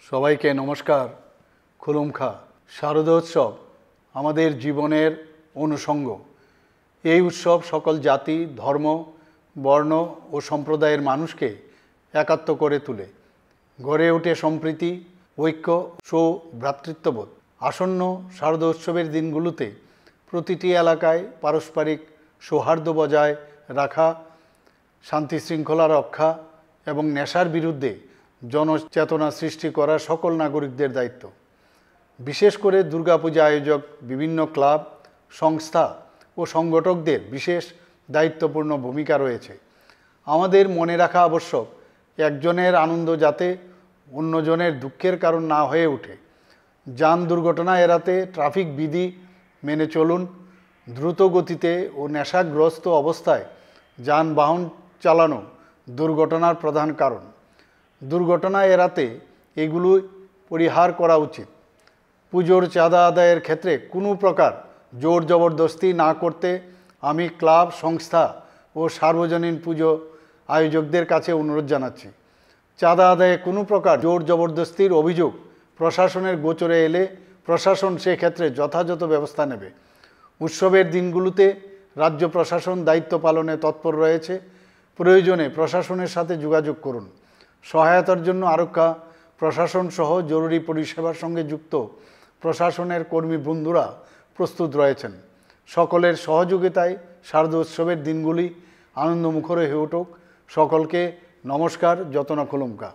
সবাইকে নমস্কার। খুলুমখা। শারদোৎসব আমাদের জীবনের অনুষঙ্গ। এই উৎসব সকল জাতি, ধর্ম, বর্ণ ও সম্প্রদায়ের মানুষকে একাত্ম করে তোলে। গড়ে ওঠে সম্প্রীতি, ঐক্য ও ভ্রাতৃত্ববোধ। আসন্ন শারদোৎসবের দিনগুলোতে প্রতিটি এলাকায় পারস্পরিক সৌহার্দ্য বজায় রাখা, শান্তি শৃঙ্খলা রক্ষা এবং নেশার বিরুদ্ধে জনচেতনা সৃষ্টি করা সকল নাগরিকদের দায়িত্ব। বিশেষ করে দুর্গাপূজা আয়োজক বিভিন্ন ক্লাব, সংস্থা ও সংগঠকদের বিশেষ দায়িত্বপূর্ণ ভূমিকা রয়েছে। আমাদের মনে রাখা আবশ্যক, একজনের আনন্দ যাতে অন্যজনের দুঃখের কারণ না হয়ে ওঠে। যান দুর্ঘটনা এড়াতে ট্রাফিক বিধি মেনে চলুন। দ্রুত গতিতে ও নেশাগ্রস্ত অবস্থায় যানবাহন চালানো দুর্ঘটনার প্রধান কারণ। দুর্ঘটনা এড়াতে এগুলো পরিহার করা উচিত। পুজোর চাঁদা আদায়ের ক্ষেত্রে কোনো প্রকার জোর জবরদস্তি না করতে আমি ক্লাব, সংস্থা ও সার্বজনীন পুজো আয়োজকদের কাছে অনুরোধ জানাচ্ছি। চাঁদা আদায়ে কোনো প্রকার জোর জবরদস্তির অভিযোগ প্রশাসনের গোচরে এলে প্রশাসন সেক্ষেত্রে যথাযথ ব্যবস্থা নেবে। উৎসবের দিনগুলোতে রাজ্য প্রশাসন দায়িত্ব পালনে তৎপর রয়েছে। প্রয়োজনে প্রশাসনের সাথে যোগাযোগ করুন। সহায়তার জন্য আরক্ষা প্রশাসন সহ জরুরি পরিষেবার সঙ্গে যুক্ত প্রশাসনের কর্মী বন্ধুরা প্রস্তুত রয়েছেন। সকলের সহযোগিতায় শারদোৎসবের দিনগুলি আনন্দমুখর হয়ে উঠুক। সকলকে নমস্কার। যতনা খুলুমকা।